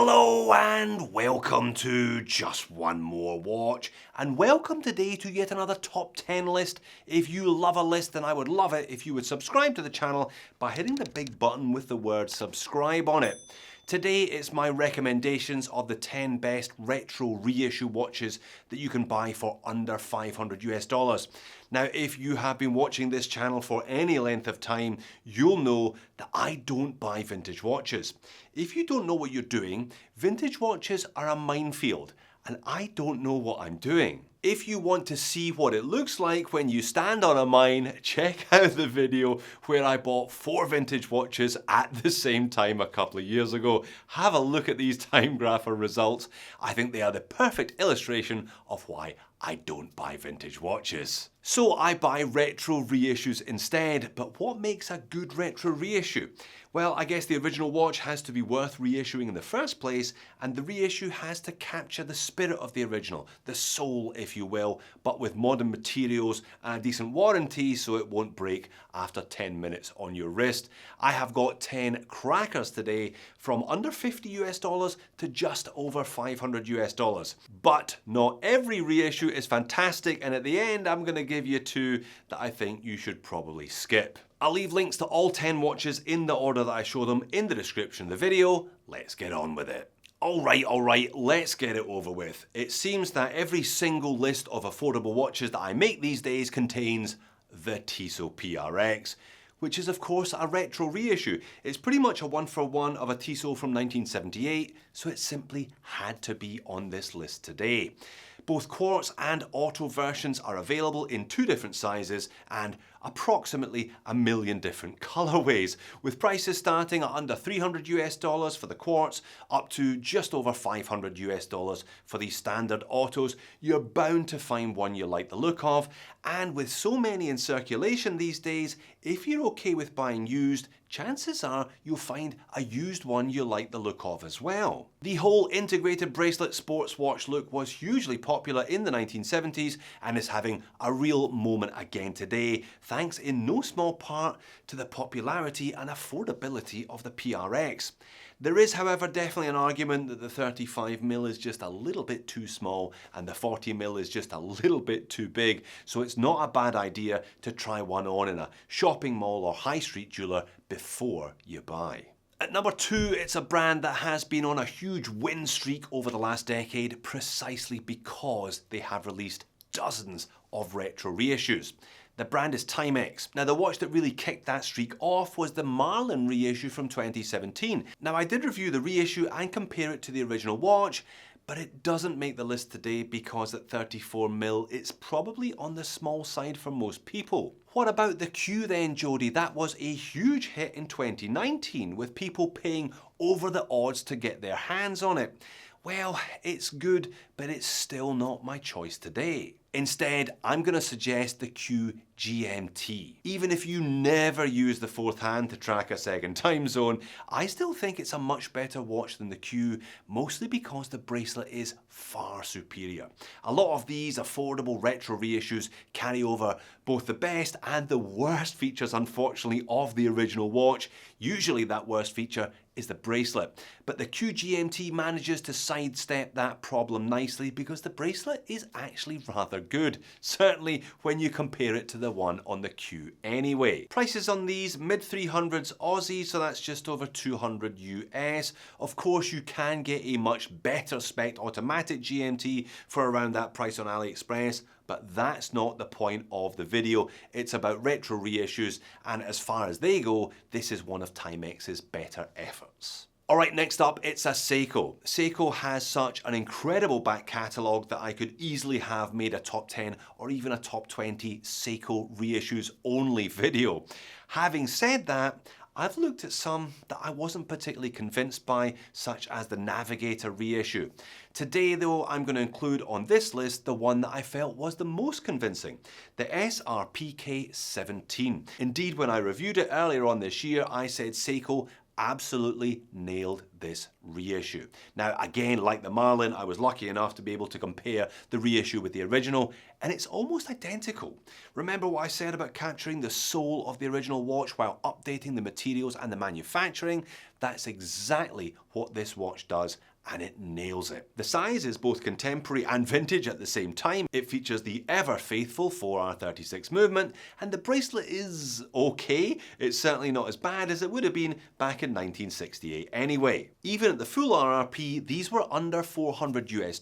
Hello and welcome to Just One More Watch, and welcome today to yet another top 10 list. If you love a list, then I would love it if you would subscribe to the channel by hitting the big button with the word subscribe on it. Today it's my recommendations of the 10 best retro reissue watches that you can buy for under $500 US. Now, if you have been watching this channel for any length of time, you'll know that I don't buy vintage watches. If you don't know what you're doing, vintage watches are a minefield, and I don't know what I'm doing. If you want to see what it looks like when you stand on a mine, check out the video where I bought 4 vintage watches at the same time a couple of years ago. Have a look at these Timegrapher results. I think they are the perfect illustration of why I don't buy vintage watches. So I buy retro reissues instead, but what makes a good retro reissue? Well, I guess the original watch has to be worth reissuing in the first place, and the reissue has to capture the spirit of the original, the soul if you will, but with modern materials and a decent warranty so it won't break after 10 minutes on your wrist. I have got 10 crackers today from under $50 US to just over $500 US. But not every reissue is fantastic, and at the end I'm going to give you 2 that I think you should probably skip. I'll leave links to all 10 watches in the order that I show them in the description of the video. Let's get on with it. Alright, let's get it over with. It seems that every single list of affordable watches that I make these days contains the Tissot PRX, which is of course a retro reissue. It's pretty much a one-for-one of a Tissot from 1978, so it simply had to be on this list today. Both quartz and auto versions are available in 2 different sizes and approximately 1 million different colorways, with prices starting at under $300 US for the quartz up to just over $500 US for the standard autos. You're bound to find one you like the look of, and with so many in circulation these days, if you're okay with buying used, chances are you'll find a used one you like the look of as well. The whole integrated bracelet sports watch look was hugely popular in the 1970s and is having a real moment again today, thanks in no small part to the popularity and affordability of the PRX. There is, however, definitely an argument that the 35mm is just a little bit too small and the 40mm is just a little bit too big, so it's not a bad idea to try one on in a shopping mall or high street jeweler before you buy. At number 2, it's a brand that has been on a huge win streak over the last decade precisely because they have released dozens of retro reissues. The brand is Timex. Now, the watch that really kicked that streak off was the Marlin reissue from 2017. Now, I did review the reissue and compare it to the original watch, but it doesn't make the list today because at 34mm, it's probably on the small side for most people. What about the Q then, Jody? That was a huge hit in 2019 with people paying over the odds to get their hands on it. Well, it's good, but it's still not my choice today. Instead, I'm going to suggest the Q GMT. Even if you never use the 4th hand to track a second time zone, I still think it's a much better watch than the Q, mostly because the bracelet is far superior. A lot of these affordable retro reissues carry over both the best and the worst features, unfortunately, of the original watch. Usually that worst feature is the bracelet, but the Q GMT manages to sidestep that problem nicely because the bracelet is actually rather good, certainly when you compare it to the one on the Q anyway. Prices on these mid-300s Aussie, so that's just over 200 US. Of course, you can get a much better spec automatic GMT for around that price on AliExpress, but that's not the point of the video. It's about retro reissues, and as far as they go, this is one of Timex's better efforts. Alright, next up, it's a Seiko. Seiko has such an incredible back catalogue that I could easily have made a top 10 or even a top 20 Seiko reissues only video. Having said that, I've looked at some that I wasn't particularly convinced by, such as the Navigator reissue. Today though, I'm going to include on this list the one that I felt was the most convincing, the SRPK17. Indeed, when I reviewed it earlier on this year, I said Seiko absolutely nailed this reissue. Now again, like the Marlin, I was lucky enough to be able to compare the reissue with the original, and it's almost identical. Remember what I said about capturing the soul of the original watch while updating the materials and the manufacturing? That's exactly what this watch does and it nails it. The size is both contemporary and vintage at the same time. It features the ever faithful 4R36 movement, and the bracelet is okay. It's certainly not as bad as it would have been back in 1968 anyway. Even at the full RRP, these were under $400 US.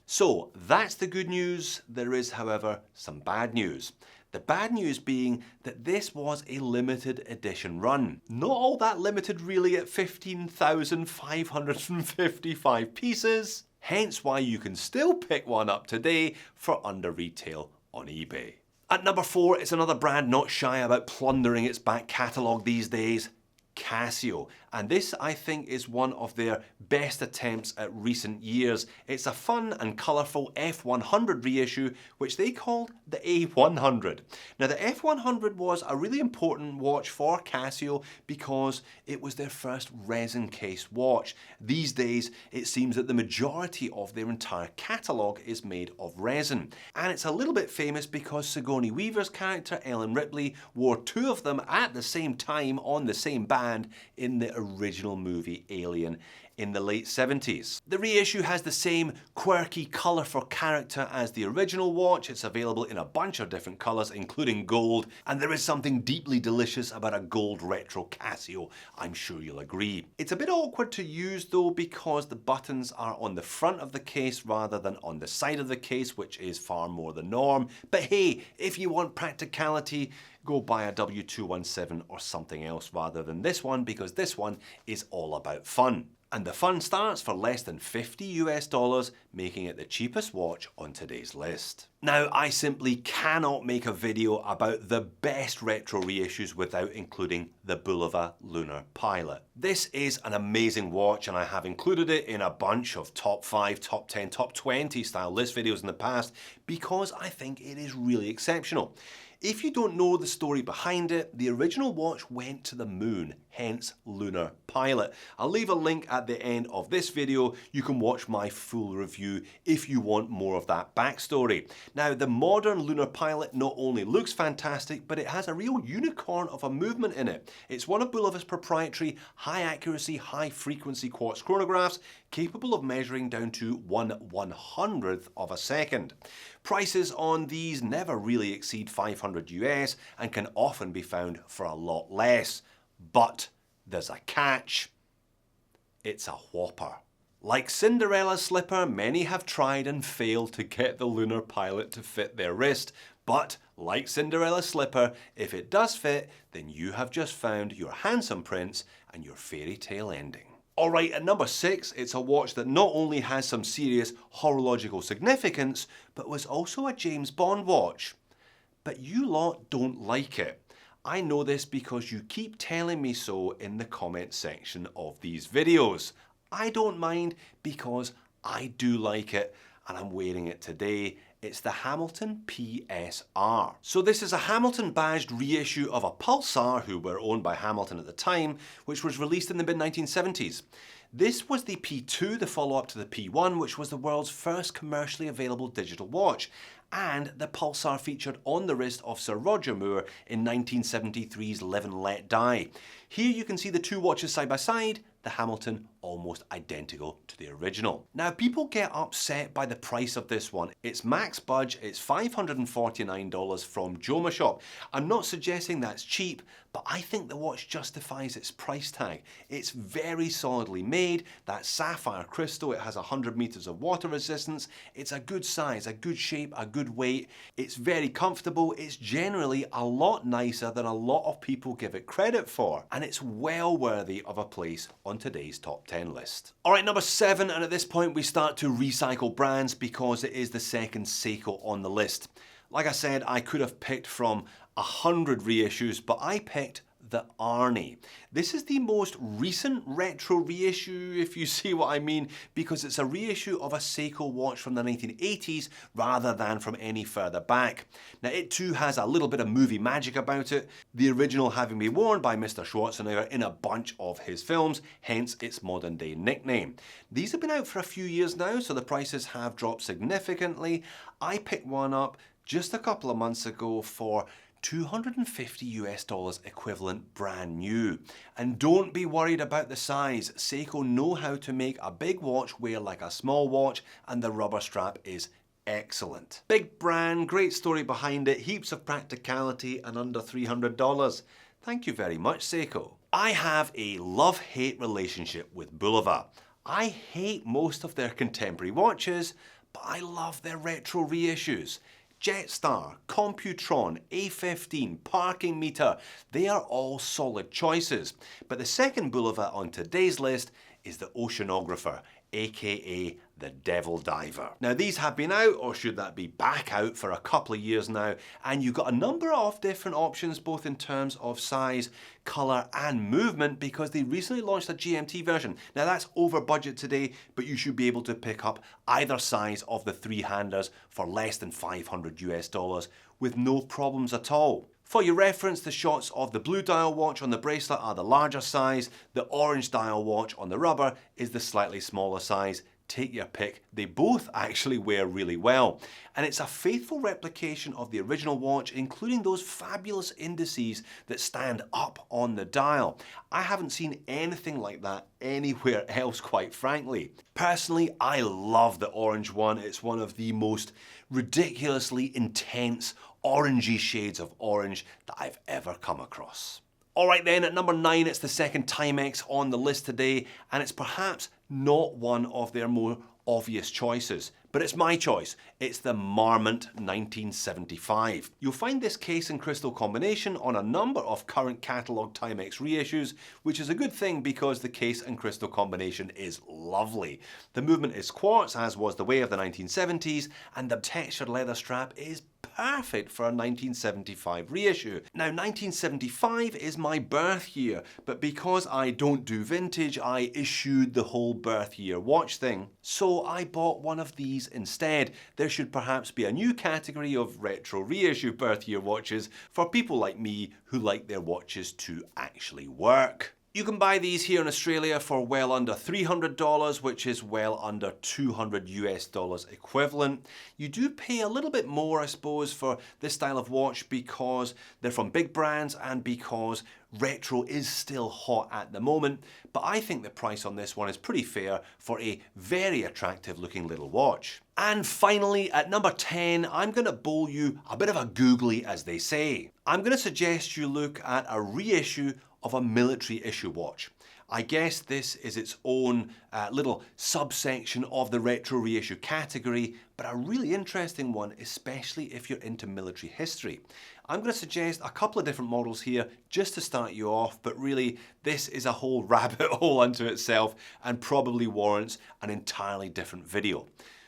So that's the good news. There is, however, some bad news. The bad news being that this was a limited edition run. Not all that limited really at 15,555 pieces, hence why you can still pick one up today for under retail on eBay. At number 4, it's another brand not shy about plundering its back catalogue these days, Casio, and this I think is one of their best attempts at recent years. It's a fun and colourful F100 reissue which they called the A100. Now the F100 was a really important watch for Casio because it was their first resin case watch. These days it seems that the majority of their entire catalogue is made of resin, and it's a little bit famous because Sigourney Weaver's character Ellen Ripley wore 2 of them at the same time on the same band in the original movie Alien in the late 70s. The reissue has the same quirky, colourful character as the original watch. It's available in a bunch of different colours, including gold, and there is something deeply delicious about a gold retro Casio, I'm sure you'll agree. It's a bit awkward to use though because the buttons are on the front of the case rather than on the side of the case, which is far more the norm. But hey, if you want practicality, go buy a W217 or something else rather than this one, because this one is all about fun. And the fun starts for less than $50 US, making it the cheapest watch on today's list. Now, I simply cannot make a video about the best retro reissues without including the Bulova Lunar Pilot. This is an amazing watch, and I have included it in a bunch of top 5, top 10, top 20 style list videos in the past because I think it is really exceptional. If you don't know the story behind it, the original watch went to the moon, hence Lunar Pilot. I'll leave a link at the end of this video. You can watch my full review if you want more of that backstory. Now, the modern Lunar Pilot not only looks fantastic, but it has a real unicorn of a movement in it. It's one of Bulova's proprietary high accuracy, high frequency quartz chronographs, capable of measuring down to 1/100th of a second. Prices on these never really exceed $500 US and can often be found for a lot less. But there's a catch. It's a whopper. Like Cinderella's slipper, many have tried and failed to get the Lunar Pilot to fit their wrist. But like Cinderella's slipper, if it does fit, then you have just found your handsome prince and your fairy tale ending. Alright, at number 6, it's a watch that not only has some serious horological significance, but was also a James Bond watch. But you lot don't like it. I know this because you keep telling me so in the comment section of these videos. I don't mind because I do like it, and I'm wearing it today. It's the Hamilton PSR. So this is a Hamilton badged reissue of a Pulsar, who were owned by Hamilton at the time, which was released in the mid-1970s. This was the P2, the follow-up to the P1, which was the world's first commercially available digital watch. And the Pulsar featured on the wrist of Sir Roger Moore in 1973's Live and Let Die. Here you can see the 2 watches side by side, the Hamilton almost identical to the original. Now, people get upset by the price of this one. It's max budge, it's $549 from Joma Shop. I'm not suggesting that's cheap, but I think the watch justifies its price tag. It's very solidly made, that sapphire crystal, it has 100 meters of water resistance, it's a good size, a good shape, a good weight, it's very comfortable, it's generally a lot nicer than a lot of people give it credit for, and it's well worthy of a place on today's top 10 list. Alright, number 7, and at this point we start to recycle brands because it is the second Seiko on the list. Like I said, I could have picked from 100 reissues, but I picked the Arnie. This is the most recent retro reissue, if you see what I mean, because it's a reissue of a Seiko watch from the 1980s rather than from any further back. Now, it too has a little bit of movie magic about it, the original having been worn by Mr. Schwarzenegger in a bunch of his films, hence its modern day nickname. These have been out for a few years now, so the prices have dropped significantly. I picked one up just a couple of months ago for $250 US equivalent brand new. And don't be worried about the size. Seiko know how to make a big watch wear like a small watch, and the rubber strap is excellent. Big brand, great story behind it, heaps of practicality, and under $300. Thank you very much, Seiko. I have a love-hate relationship with Bulova. I hate most of their contemporary watches, but I love their retro reissues. Jetstar, Computron, A15, Parking Meter, they are all solid choices. But the second Bulova on today's list is the Oceanographer, aka the Devil Diver. Now these have been out, or should that be back out, for a couple of years now, and you've got a number of different options both in terms of size, colour and movement, because they recently launched a GMT version. Now that's over budget today, but you should be able to pick up either size of the three-handers for less than $500 US with no problems at all. For your reference, the shots of the blue dial watch on the bracelet are the larger size, the orange dial watch on the rubber is the slightly smaller size. Take your pick, they both actually wear really well. And it's a faithful replication of the original watch, including those fabulous indices that stand up on the dial. I haven't seen anything like that anywhere else, quite frankly. Personally, I love the orange one. It's one of the most ridiculously intense orangey shades of orange that I've ever come across. Alright then, at number 9, it's the second Timex on the list today, and it's perhaps not one of their more obvious choices, but it's my choice. It's the Marmont 1975. You'll find this case and crystal combination on a number of current catalogue Timex reissues, which is a good thing because the case and crystal combination is lovely. The movement is quartz, as was the way of the 1970s, and the textured leather strap is perfect for a 1975 reissue. Now 1975 is my birth year, but because I don't do vintage, I issued the whole birth year watch thing. So I bought one of these instead. There should perhaps be a new category of retro reissue birth year watches for people like me who like their watches to actually work. You can buy these here in Australia for well under $300, which is well under $200 US equivalent. You do pay a little bit more, I suppose, for this style of watch because they're from big brands and because retro is still hot at the moment, but I think the price on this one is pretty fair for a very attractive looking little watch. And finally, at number 10, I'm going to bowl you a bit of a googly, as they say. I'm going to suggest you look at a reissue of a military issue watch. I guess this is its own little subsection of the retro reissue category, but a really interesting one, especially if you're into military history. I'm going to suggest a couple of different models here just to start you off, but really this is a whole rabbit hole unto itself and probably warrants an entirely different video.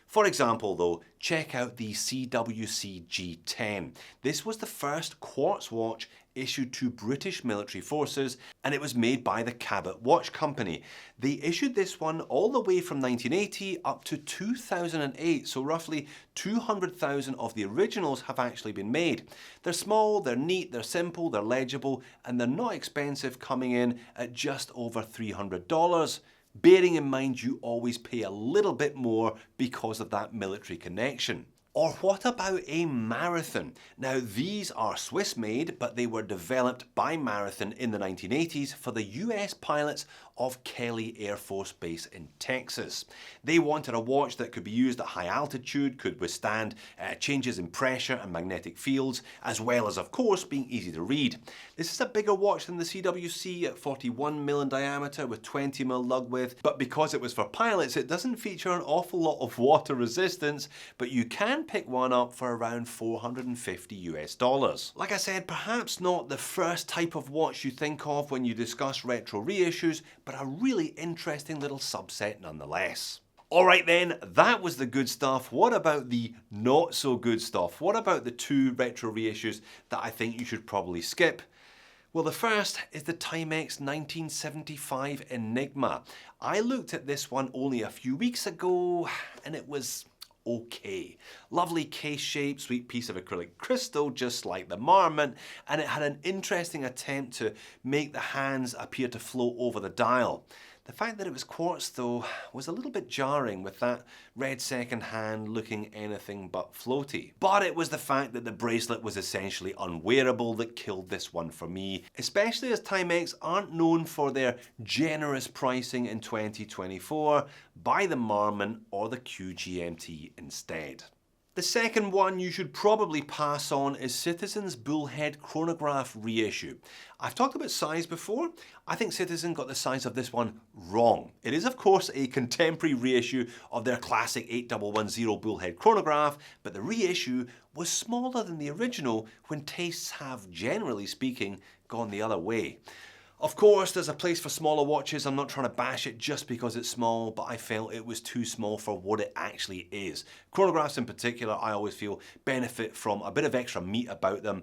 For example though, check out the CWC G10. This was the first quartz watch issued to British military forces, and it was made by the Cabot Watch Company. They issued this one all the way from 1980 up to 2008, so roughly 200,000 of the originals have actually been made. They're small, they're neat, they're simple, they're legible, and they're not expensive, coming in at just over $300. Bearing in mind you always pay a little bit more because of that military connection. Or what about a Marathon? Now these are Swiss made, but they were developed by Marathon in the 1980s for the US pilots of Kelly Air Force Base in Texas. They wanted a watch that could be used at high altitude, could withstand changes in pressure and magnetic fields, as well as of course being easy to read. This is a bigger watch than the CWC at 41mm in diameter with 20mm lug width, but because it was for pilots it doesn't feature an awful lot of water resistance, but you can pick one up for around $450 US. Like I said, perhaps not the first type of watch you think of when you discuss retro reissues, but a really interesting little subset nonetheless. Alright then, that was the good stuff. What about the not so good stuff? What about the two retro reissues that I think you should probably skip? Well, the first is the Timex 1975 Enigma. I looked at this one only a few weeks ago and it was okay. Lovely case shape, sweet piece of acrylic crystal, just like the Marmont, and it had an interesting attempt to make the hands appear to float over the dial. The The fact that it was quartz though was a little bit jarring with that red second hand looking anything but floaty. But it was the fact that the bracelet was essentially unwearable that killed this one for me, especially as Timex aren't known for their generous pricing in 2024. Buy the Marmont or the Q GMT instead. The second one you should probably pass on is Citizen's bullhead chronograph reissue. I've talked about size before. I think Citizen got the size of this one wrong. It is of course a contemporary reissue of their classic 8110 bullhead chronograph, but the reissue was smaller than the original when tastes have, generally speaking, gone the other way. Of course, there's a place for smaller watches. I'm not trying to bash it just because it's small, but I felt it was too small for what it actually is. Chronographs in particular, I always feel, benefit from a bit of extra meat about them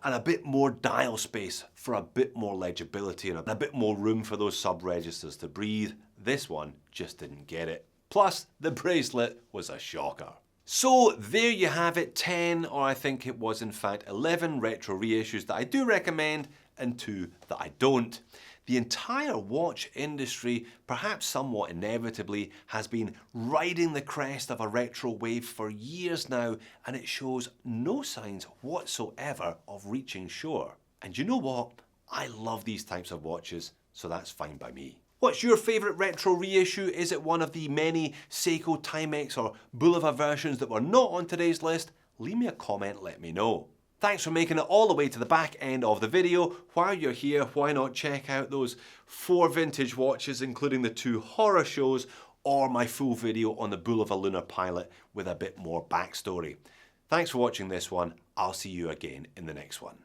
and a bit more dial space for a bit more legibility and a bit more room for those sub-registers to breathe. This one just didn't get it. Plus, the bracelet was a shocker. So there you have it, 10, or I think it was in fact 11 retro reissues that I do recommend and 2 that I don't. The entire watch industry, perhaps somewhat inevitably, has been riding the crest of a retro wave for years now, and it shows no signs whatsoever of reaching shore. And you know what? I love these types of watches, so that's fine by me. What's your favourite retro reissue? Is it one of the many Seiko, Timex or Bulova versions that were not on today's list? Leave me a comment, let me know. Thanks for making it all the way to the back end of the video. While you're here, why not check out those 4 vintage watches, including the 2 horror shows, or my full video on the Bulova Lunar pilot with a bit more backstory. Thanks for watching this one. I'll see you again in the next one.